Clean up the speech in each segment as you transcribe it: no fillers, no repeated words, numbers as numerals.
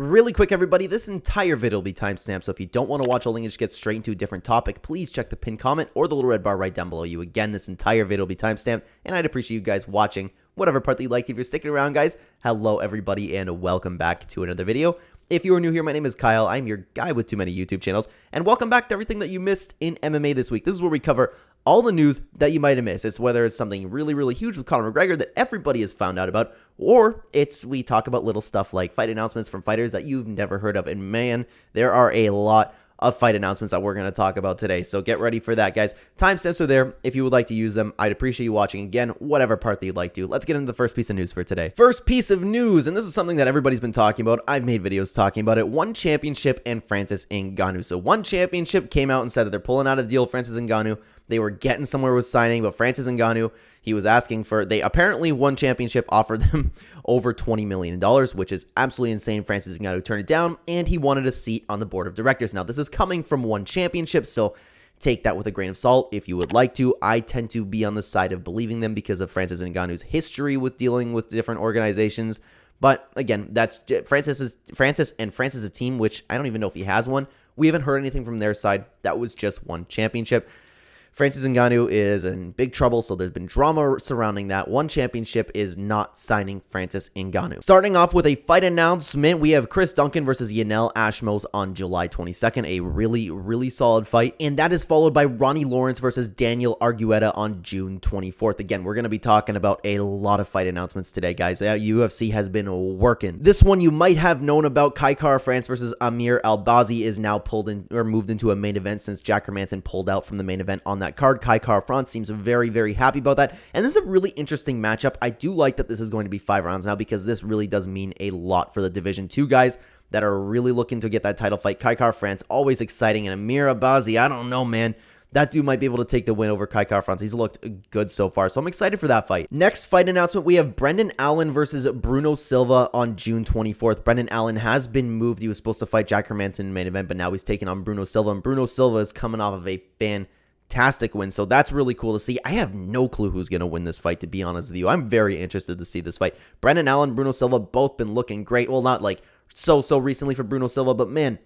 Really quick, everybody, this entire video will be timestamped, so if you don't want to watch a link and just get straight into a different topic, please check the pinned comment or the little red bar right down below you. Again, this entire video will be timestamped, and I'd appreciate you guys watching whatever part that you liked. If you're sticking around, guys, hello, everybody, and welcome back to another video. If you are new here, my name is Kyle. I'm your guy with too many YouTube channels, and welcome back to everything that you missed in MMA this week. This is where we cover all the news that you might have missed. It's whether it's something really, really huge with Conor McGregor that everybody has found out about, or we talk about little stuff like fight announcements from fighters that you've never heard of. And man, there are a lot of fight announcements that we're going to talk about today. So get ready for that, guys. Timestamps are there if you would like to use them. I'd appreciate you watching. Again, whatever part that you'd like to. Let's get into the first piece of news for today. First piece of news, and this is something that everybody's been talking about. I've made videos talking about it. One Championship and Francis Ngannou. So One Championship came out and said that they're pulling out a deal with Francis Ngannou. They were getting somewhere with signing, but Francis Ngannou, he was asking for, they apparently One Championship offered them over $20 million, which is absolutely insane. Francis Ngannou turned it down, and he wanted a seat on the board of directors. Now, this is coming from One Championship, so take that with a grain of salt if you would like to. I tend to be on the side of believing them because of Francis Ngannou's history with dealing with different organizations. But again, that's Francis and Francis's team, which I don't even know if he has one. We haven't heard anything from their side. That was just One Championship. Francis Ngannou is in big trouble, so there's been drama surrounding that. One Championship is not signing Francis Ngannou. Starting off with a fight announcement, we have Duncan versus Yanal Ashmoz on July 22nd, a really, really solid fight, and that is followed by Ronnie versus Daniel Argueta on June 24th. Again, we're going to be talking about a lot of fight announcements today, guys. UFC has been working. This one you might have known about. France versus Amir. Albazi is now pulled in or moved into a main event since Jack Hermanson pulled out from the main event on that card. France seems very, very happy about that. And this is a really interesting matchup. I do like that this is going to be 5 rounds now because this really does mean a lot for the Division 2 guys that are really looking to get that title fight. France, always exciting. And Amir Albazi, I don't know, man. That dude might be able to take the win over France. He's looked good so far, so I'm excited for that fight. Next fight announcement, we have Brendan Allen versus Bruno Silva on June 24th. Brendan Allen has been moved. He was supposed to fight Jack Hermanson in the main event, but now he's taking on Bruno Silva. And Bruno Silva is coming off of a fantastic win, so that's really cool to see. I have no clue who's going to win this fight, to be honest with you. I'm very interested to see this fight. Brendan Allen, Bruno Silva, both been looking great. Well, not like so recently for Bruno Silva, but man,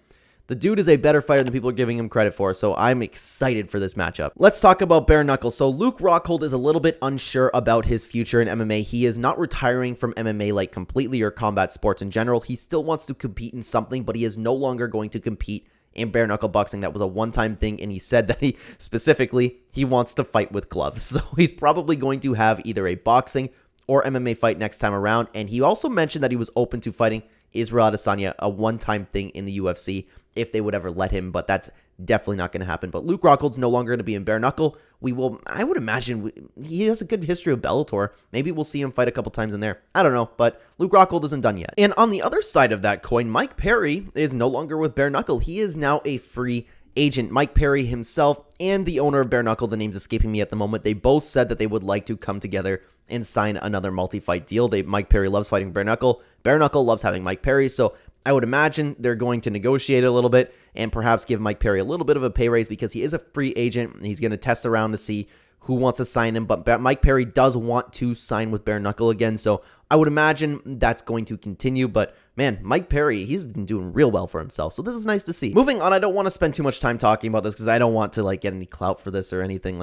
the dude is a better fighter than people are giving him credit for, so I'm excited for this matchup. Let's talk about bare knuckle. So Luke Rockhold is a little bit unsure about his future in MMA. He is not retiring from MMA like completely or combat sports in general. He still wants to compete in something, but he is no longer going to compete in bare knuckle boxing. That was a one-time thing, and he said that he wants to fight with gloves. So he's probably going to have either a boxing or MMA fight next time around, and he also mentioned that he was open to fighting Israel Adesanya, a one-time thing in the UFC, if they would ever let him, but that's definitely not going to happen. But Luke Rockhold's no longer going to be in bare knuckle. I would imagine he has a good history of Bellator. Maybe we'll see him fight a couple times in there. I don't know, but Luke Rockhold isn't done yet. And on the other side of that coin, Mike Perry is no longer with bare knuckle. He is now a free agent. Mike Perry himself and the owner of bare knuckle, the name's escaping me at the moment, they both said that they would like to come together and sign another multi-fight deal. Mike Perry loves fighting bare knuckle. Bare knuckle loves having Mike Perry, so I would imagine they're going to negotiate a little bit and perhaps give Mike Perry a little bit of a pay raise because he is a free agent. He's going to test around to see who wants to sign him, but Mike Perry does want to sign with bare knuckle again, so I would imagine that's going to continue. But man, Mike Perry, he's been doing real well for himself, so this is nice to see. Moving on, I don't want to spend too much time talking about this because I don't want to get any clout for this or anything.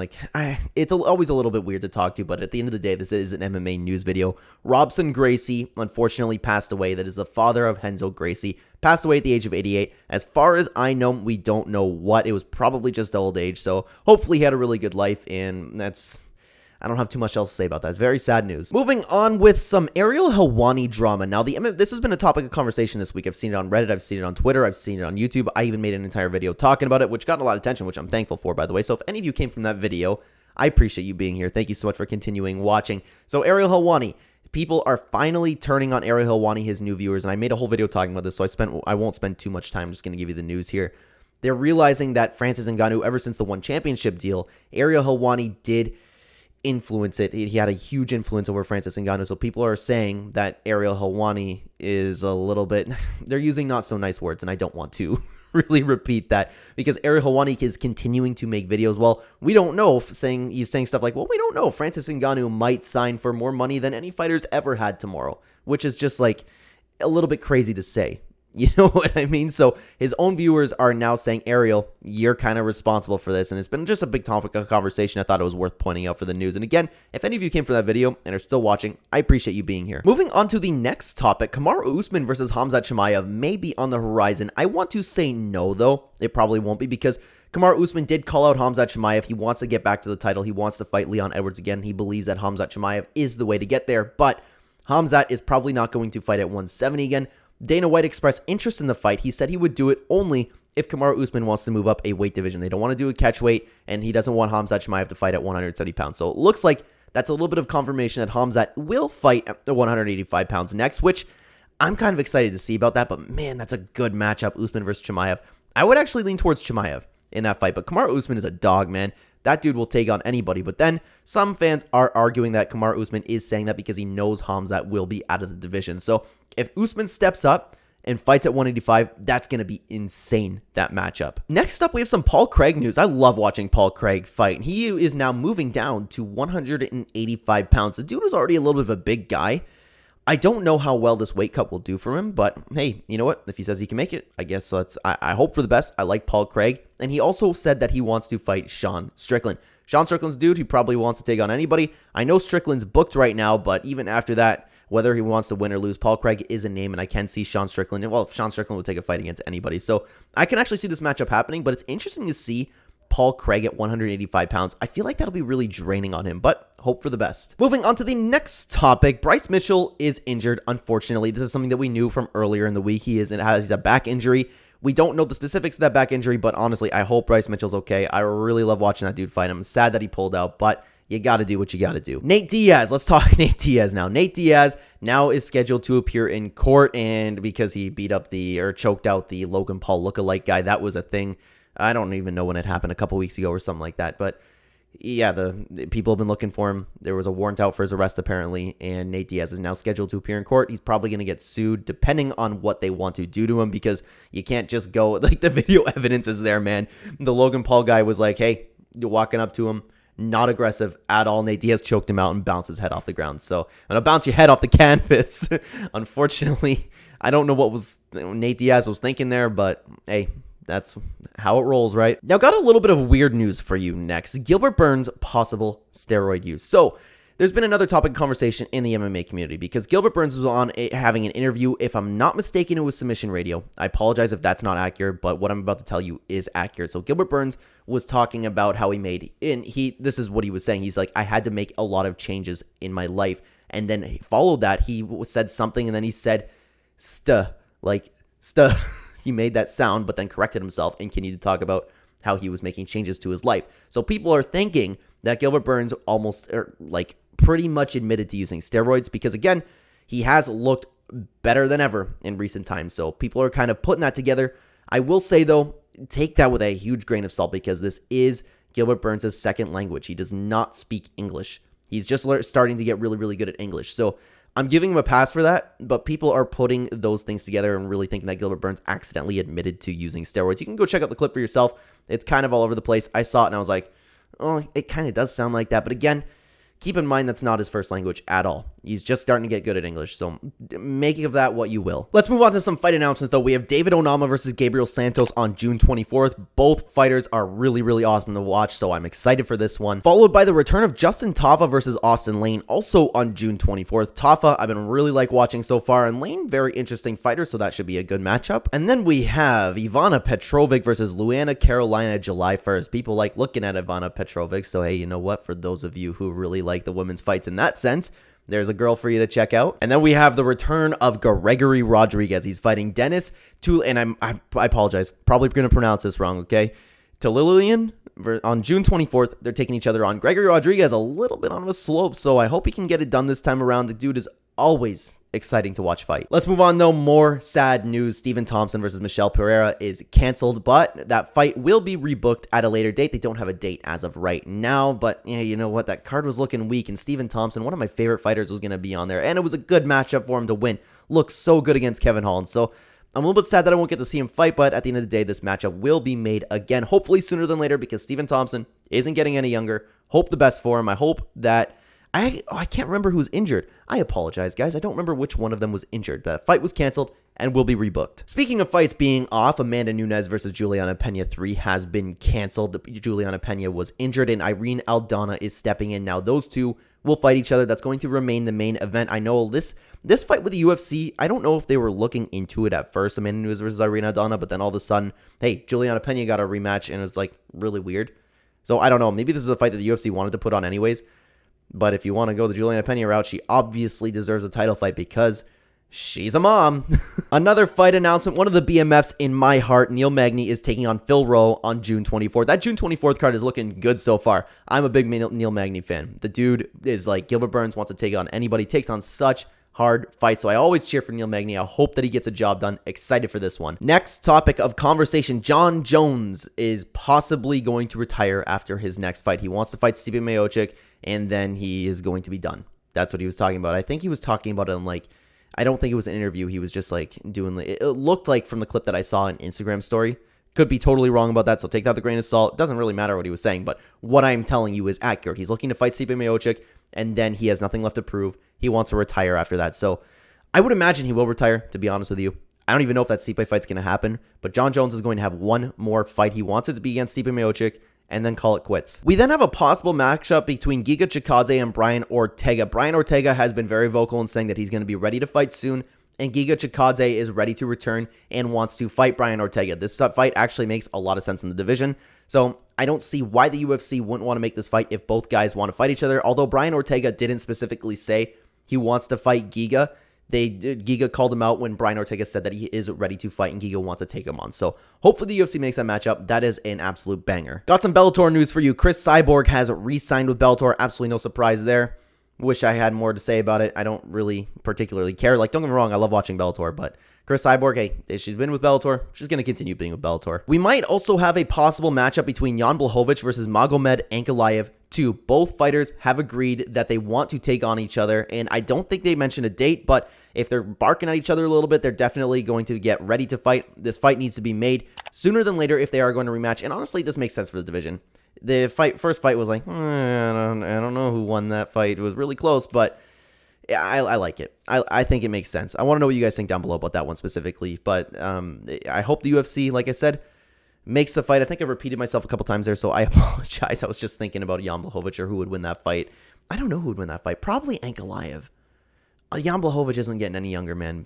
It's always a little bit weird to talk to, but at the end of the day, this is an MMA news video. Robson Gracie unfortunately passed away. That is the father of Renzo Gracie. Passed away at the age of 88. As far as I know, we don't know what. It was probably just old age, so hopefully he had a really good life, and I don't have too much else to say about that. It's very sad news. Moving on with some Ariel Helwani drama. Now, this has been a topic of conversation this week. I've seen it on Reddit. I've seen it on Twitter. I've seen it on YouTube. I even made an entire video talking about it, which got a lot of attention, which I'm thankful for, by the way. So if any of you came from that video, I appreciate you being here. Thank you so much for continuing watching. So Ariel Helwani. People are finally turning on Ariel Helwani, his new viewers, and I made a whole video talking about this, so I won't spend too much time. I'm just going to give you the news here. They're realizing that Francis Ngannou, ever since the One Championship deal, Ariel Helwani did influence it. He had a huge influence over Francis Ngannou, so people are saying that Ariel Helwani is a little bit, they're using not so nice words, and I don't want to really repeat that because Ariel Helwani is continuing to make videos. Well, we don't know, he's saying stuff like, well, we don't know, Francis Ngannou might sign for more money than any fighters ever had tomorrow, which is just a little bit crazy to say. You know what I mean? So his own viewers are now saying, Ariel, you're kind of responsible for this. And it's been just a big topic of conversation. I thought it was worth pointing out for the news. And again, if any of you came from that video and are still watching, I appreciate you being here. Moving on to the next topic, Kamaru Usman versus Khamzat Chimaev may be on the horizon. I want to say no, though. It probably won't be, because Kamaru Usman did call out Khamzat Chimaev. He wants to get back to the title. He wants to fight Leon Edwards again. He believes that Khamzat Chimaev is the way to get there. But Khamzat is probably not going to fight at 170 again. Dana White expressed interest in the fight. He said he would do it only if Kamaru Usman wants to move up a weight division. They don't want to do a catch weight, and he doesn't want Khamzat Chimaev to fight at 170 pounds. So it looks like that's a little bit of confirmation that Khamzat will fight at the 185 pounds next, which I'm kind of excited to see about that. But man, that's a good matchup, Usman versus Chimaev. I would actually lean towards Chimaev in that fight, but Kamaru Usman is a dog, man. That dude will take on anybody. But then some fans are arguing that Kamaru Usman is saying that because he knows Khamzat will be out of the division. So if Usman steps up and fights at 185, that's going to be insane, that matchup. Next up, we have some Paul Craig news. I love watching Paul Craig fight. He is now moving down to 185 pounds. The dude was already a little bit of a big guy. I don't know how well this weight cut will do for him, but hey, you know what? If he says he can make it, I guess I hope for the best. I like Paul Craig, and he also said that he wants to fight Sean Strickland. Sean Strickland's dude, he probably wants to take on anybody. I know Strickland's booked right now, but even after that, whether he wants to win or lose, Paul Craig is a name, and I can see Sean Strickland. Well, Sean Strickland would take a fight against anybody. So I can actually see this matchup happening, but it's interesting to see Paul Craig at 185 pounds. I feel like that'll be really draining on him, but hope for the best. Moving on to the next topic, Bryce Mitchell is injured, unfortunately. This is something that we knew from earlier in the week. He's a back injury. We don't know the specifics of that back injury, but honestly, I hope Bryce Mitchell's okay. I really love watching that dude fight. I'm sad that he pulled out, but you got to do what you got to do. Nate Diaz. Let's talk Nate Diaz now. Nate Diaz now is scheduled to appear in court, and because he choked out the Logan Paul lookalike guy, that was a thing. I don't even know when it happened, a couple weeks ago or something like that. But yeah, the people have been looking for him. There was a warrant out for his arrest apparently, and Nate Diaz is now scheduled to appear in court. He's probably going to get sued depending on what they want to do to him, because you can't just go, like, the video evidence is there, man. The Logan Paul guy was like, hey, you're walking up to him, not aggressive at all. Nate Diaz choked him out and bounced his head off the ground. So I'm going to bounce your head off the canvas. Unfortunately, I don't know what Nate Diaz was thinking there, but hey, that's how it rolls, right? Now, got a little bit of weird news for you next. Gilbert Burns' possible steroid use. So there's been another topic of conversation in the MMA community, because Gilbert Burns was on having an interview. If I'm not mistaken, it was Submission Radio. I apologize if that's not accurate, but what I'm about to tell you is accurate. So Gilbert Burns was talking about how this is what he was saying. He's like, I had to make a lot of changes in my life. And then he followed that. He said something, and then he said, stuh. He made that sound, but then corrected himself and continued to talk about how he was making changes to his life. So people are thinking that Gilbert Burns pretty much admitted to using steroids, because again, he has looked better than ever in recent times. So people are kind of putting that together. I will say, though, take that with a huge grain of salt, because this is Gilbert Burns' second language. He does not speak English. He's just starting to get really, really good at English. So I'm giving him a pass for that, but people are putting those things together and really thinking that Gilbert Burns accidentally admitted to using steroids. You can go check out the clip for yourself. It's kind of all over the place. I saw it and I was like, oh, it kind of does sound like that. But again, keep in mind that's not his first language at all. He's just starting to get good at English, so make of that what you will. Let's move on to some fight announcements, though. We have David Onama versus Gabriel Santos on June 24th. Both fighters are really, really awesome to watch, so I'm excited for this one. Followed by the return of Justin Tafa versus Austin Lane, also on June 24th. Tafa, I've been really watching so far, and Lane, very interesting fighter, so that should be a good matchup. And then we have Ivana Petrovic versus Luana Carolina, July 1st. People like looking at Ivana Petrovic, so hey, you know what? For those of you who really like the women's fights in that sense, there's a girl for you to check out. And then we have the return of Gregory Rodriguez. He's fighting Dennis and I apologize, probably going to pronounce this wrong, okay? Lillian on June 24th. They're taking each other on. Gregory Rodriguez a little bit on a slope, so I hope he can get it done this time around. The dude is always exciting to watch fight. Let's move on, though. More sad news. Stephen Thompson versus Michelle Pereira is canceled, but that fight will be rebooked at a later date. They don't have a date as of right now, but yeah, you know what? That card was looking weak, and Stephen Thompson, one of my favorite fighters, was going to be on there, and it was a good matchup for him to win. Looks so good against Kevin Holland, so I'm a little bit sad that I won't get to see him fight, but at the end of the day, this matchup will be made again, hopefully sooner than later, because Stephen Thompson isn't getting any younger. Hope the best for him. I hope that I can't remember who's injured. I apologize, guys. I don't remember which one of them was injured. The fight was canceled. and will be rebooked. Speaking of fights being off, Amanda Nunes versus Juliana Pena 3 has been canceled. Juliana Pena was injured and Irene Aldana is stepping in. Now those two will fight each other. That's going to remain the main event. I know this fight with the UFC, I don't know if they were looking into it at first, Amanda Nunes versus Irene Aldana, but then all of a sudden, hey, Juliana Pena got a rematch and it's like really weird. So I don't know. Maybe this is a fight that the UFC wanted to put on anyways. But if you want to go the Juliana Pena route, she obviously deserves a title fight because she's a mom. Another fight announcement. One of the BMFs in my heart, Neil Magny, is taking on Phil Rowe on June 24th. That June 24th card is looking good so far. I'm a big Neil Magny fan. The dude is like Gilbert Burns, wants to take on anybody. Takes on such hard fights. So I always cheer for Neil Magny. I hope that he gets a job done. Excited for this one. Next topic of conversation. Jon Jones is possibly going to retire after his next fight. He wants to fight Stipe Miocic, and then he is going to be done. That's what he was talking about. I think he was talking about it in like, I don't think it was an interview. He was just like doing, it looked like from the clip that I saw in Instagram story. Could be totally wrong about that, so take that with a grain of salt. It doesn't really matter what he was saying, but what I'm telling you is accurate. He's looking to fight Stipe Miocic, and then he has nothing left to prove. He wants to retire after that. So I would imagine he will retire, to be honest with you. I don't even know if that Stipe fight's going to happen, but Jon Jones is going to have one more fight. He wants it to be against Stipe Miocic, and then call it quits. We then have a possible matchup between Giga Chikadze and Brian Ortega. Brian Ortega has been very vocal in saying that he's going to be ready to fight soon, and Giga Chikadze is ready to return and wants to fight Brian Ortega. This fight actually makes a lot of sense in the division, so I don't see why the UFC wouldn't want to make this fight if both guys want to fight each other, although Brian Ortega didn't specifically say he wants to fight Giga. Giga called him out when Brian Ortega said that he is ready to fight and Giga wants to take him on. So hopefully the UFC makes that matchup. That is an absolute banger. Got some Bellator news for you. Chris Cyborg has re-signed with Bellator. Absolutely no surprise there. Wish I had more to say about it. I don't really particularly care. Like, don't get me wrong, I love watching Bellator, but Chris Cyborg, hey, she's been with Bellator. She's going to continue being with Bellator. We might also have a possible matchup between Jan Blachowicz versus Magomed Ankalaev 2. Both fighters have agreed that they want to take on each other, and I don't think they mentioned a date, but if they're barking at each other a little bit, they're definitely going to get ready to fight. This fight needs to be made sooner than later if they are going to rematch, and honestly, this makes sense for the division. The first fight was like, I don't know who won that fight. It was really close, but yeah, I like it. I think it makes sense. I want to know what you guys think down below about that one specifically, but I hope the UFC, like I said, makes the fight. I think I repeated myself a couple times there, so I apologize. I was just thinking about Jan Blachowicz or who would win that fight. I don't know who would win that fight. Probably Ankalaev. Jan Blachowicz isn't getting any younger, man.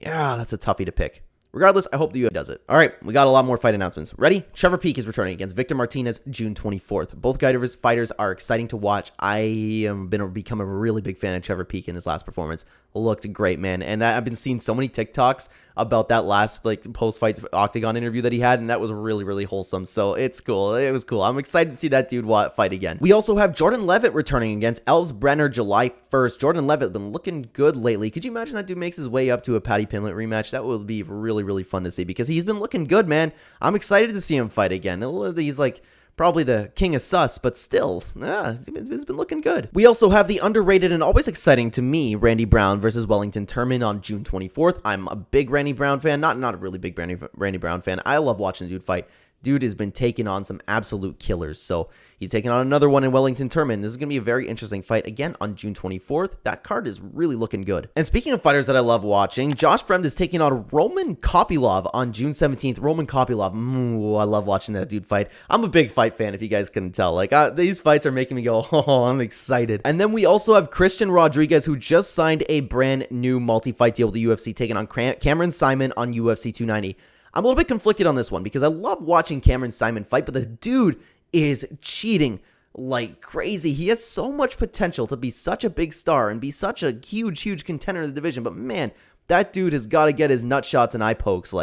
Yeah, that's a toughie to pick. Regardless, I hope the UFC does it. All right, we got a lot more fight announcements. Ready? Trevor Peek is returning against Victor Martinez June 24th. Both guys fighters are exciting to watch. I am become a really big fan of Trevor Peek in his last performance. Looked great, man. And I've been seeing so many TikToks about that last post-fight Octagon interview that he had, and that was really, really wholesome. So it's cool. It was cool. I'm excited to see that dude fight again. We also have Jordan Leavitt returning against Elves Brenner July 1st. Jordan Leavitt been looking good lately. Could you imagine that dude makes his way up to a Paddy Pimblett rematch? That would be really, really fun to see because he's been looking good, man. I'm excited to see him fight again. He's like probably the king of sus, but still, it's been looking good. We also have the underrated and always exciting to me, Randy Brown versus Wellington Turman on June 24th. I'm a big Randy Brown fan, not a really big Randy Brown fan. I love watching the dude fight. Dude has been taking on some absolute killers. So he's taking on another one in Wellington Turman. This is going to be a very interesting fight again on June 24th. That card is really looking good. And speaking of fighters that I love watching, Josh Fremd is taking on Roman Kopylov on June 17th. Roman Kopylov. I love watching that dude fight. I'm a big fight fan if you guys couldn't tell. These fights are making me go, oh, I'm excited. And then we also have Christian Rodriguez who just signed a brand new multi-fight deal with the UFC taking on Cameron Saaiman on UFC 290. I'm a little bit conflicted on this one because I love watching Cameron Saaiman fight, but the dude is cheating like crazy. He has so much potential to be such a big star and be such a huge contender in the division, but man, that dude has got to get his nut shots and eye pokes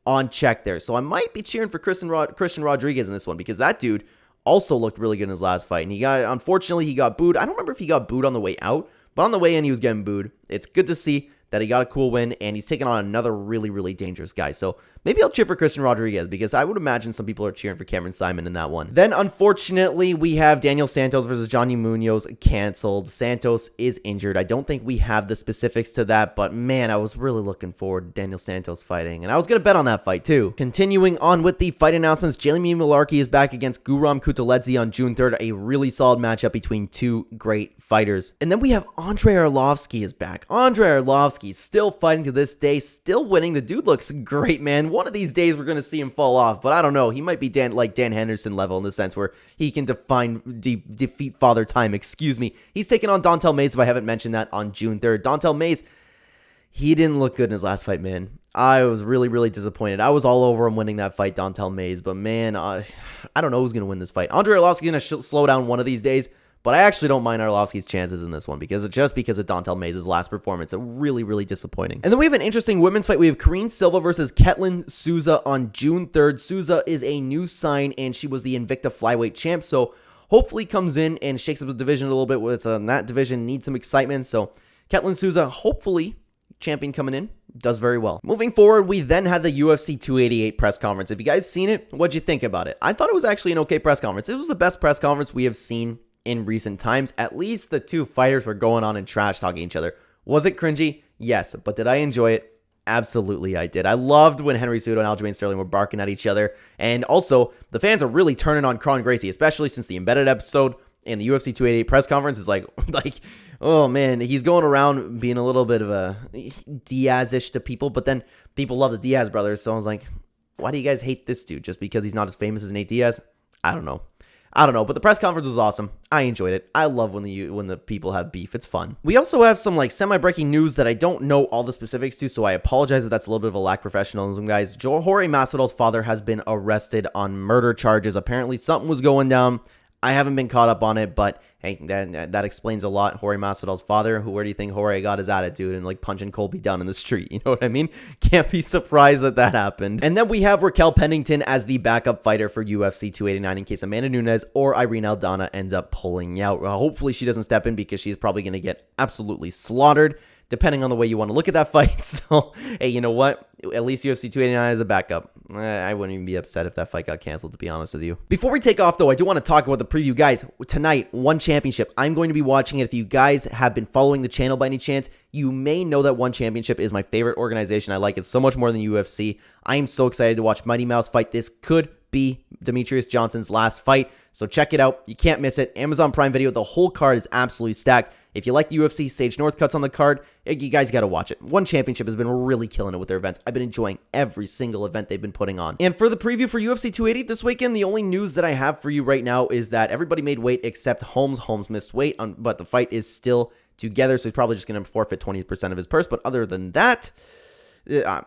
on check there. So I might be cheering for Christian Rodriguez in this one because that dude also looked really good in his last fight, and unfortunately he got booed. I don't remember if he got booed on the way out, but on the way in he was getting booed. It's good to see that he got a cool win, and he's taking on another really dangerous guy. So maybe I'll cheer for Christian Rodriguez because I would imagine some people are cheering for Cameron Saaiman in that one. Then, unfortunately, we have Daniel Santos versus Johnny Munoz canceled. Santos is injured. I don't think we have the specifics to that, but man, I was really looking forward to Daniel Santos fighting, and I was going to bet on that fight too. Continuing on with the fight announcements, Jamie Malarkey is back against Guram Kutaledze on June 3rd, a really solid matchup between two great fighters. And then we have Andrei Arlovsky is back. Andrei Arlovsky Volkanovski still fighting to this day, still winning. The dude looks great, man. One of these days we're going to see him fall off, but I don't know. He might be Dan Henderson level in the sense where he can defeat Father Time, excuse me. He's taking on Dontel Mays, if I haven't mentioned that, on June 3rd. Dontel Mays, he didn't look good in his last fight, man. I was really, really disappointed. I was all over him winning that fight, Dontel Mays, but man, I don't know who's going to win this fight. Andrei Arlovski's going to slow down one of these days, but I actually don't mind Arlovski's chances in this one because of Dontel Mays' last performance. Really, really disappointing. And then we have an interesting women's fight. We have Karine Silva versus Ketlen Souza on June 3rd. Souza is a new sign, and she was the Invicta flyweight champ, so hopefully comes in and shakes up the division a little bit. With that division needs some excitement, so Ketlen Souza, hopefully, champion coming in, does very well. Moving forward, we then had the UFC 288 press conference. Have you guys seen it? What'd you think about it? I thought it was actually an okay press conference. It was the best press conference we have seen in recent times. At least the two fighters were going on and trash talking each other. Was it cringy? Yes. But did I enjoy it? Absolutely I did. I loved when Henry Cejudo and Aljamain Sterling were barking at each other. And also, the fans are really turning on Kron Gracie, especially since the embedded episode and the UFC 288 press conference is like, oh man, he's going around being a little bit of a Diaz-ish to people, but then people love the Diaz brothers. So I was like, why do you guys hate this dude just because he's not as famous as Nate Diaz? I don't know, but the press conference was awesome. I enjoyed it. I love when the people have beef. It's fun. We also have some semi-breaking news that I don't know all the specifics to, so I apologize if that's a little bit of a lack of professionalism, guys. Jorge Masvidal's father has been arrested on murder charges. Apparently something was going down. I haven't been caught up on it, but hey, that explains a lot. Jorge Masvidal's father, where do you think Jorge got his attitude and punching Colby down in the street? You know what I mean? Can't be surprised that happened. And then we have Raquel Pennington as the backup fighter for UFC 289 in case Amanda Nunes or Irene Aldana ends up pulling out. Hopefully she doesn't step in because she's probably going to get absolutely slaughtered, depending on the way you want to look at that fight. So, hey, you know what? At least UFC 289 is a backup. I wouldn't even be upset if that fight got canceled, to be honest with you. Before we take off, though, I do want to talk about the preview. Guys, tonight, One Championship. I'm going to be watching it. If you guys have been following the channel by any chance, you may know that One Championship is my favorite organization. I like it so much more than UFC. I am so excited to watch Mighty Mouse fight. This could be Demetrius Johnson's last fight, so check it out. You can't miss it. Amazon Prime Video. The whole card is absolutely stacked. If you like the UFC, Sage Northcutt's on the card. You guys got to watch it. One Championship has been really killing it with their events. I've been enjoying every single event they've been putting on. And for the preview for UFC 280 this weekend, the only news that I have for you right now is that everybody made weight except Holmes. Holmes missed weight, but the fight is still together, so he's probably just going to forfeit 20% of his purse. But other than that,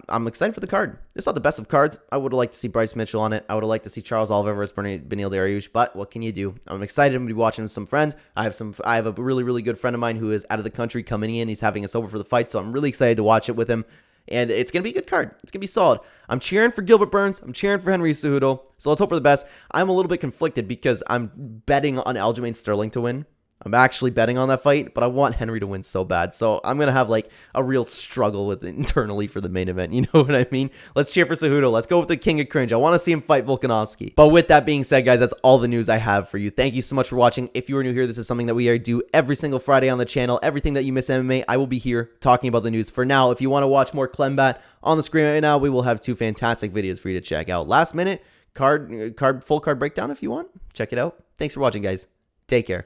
I'm excited for the card. It's not the best of cards. I would have liked to see Bryce Mitchell on it. I would have liked to see Charles Oliver versus Beneil Dariush, but what can you do? I'm excited. I'm going to be watching with some friends. I have a really, really good friend of mine who is out of the country coming in. He's having us over for the fight, so I'm really excited to watch it with him. And it's going to be a good card. It's going to be solid. I'm cheering for Gilbert Burns. I'm cheering for Henry Cejudo. So let's hope for the best. I'm a little bit conflicted because I'm betting on Aljamain Sterling to win. I'm actually betting on that fight, but I want Henry to win so bad. So I'm going to have a real struggle with it internally for the main event. You know what I mean? Let's cheer for Cejudo. Let's go with the King of Cringe. I want to see him fight Volkanovski. But with that being said, guys, that's all the news I have for you. Thank you so much for watching. If you are new here, this is something that we do every single Friday on the channel. Everything that you miss MMA, I will be here talking about the news. For now, if you want to watch more Clenbat on the screen right now, we will have two fantastic videos for you to check out. Last minute full card breakdown if you want. Check it out. Thanks for watching, guys. Take care.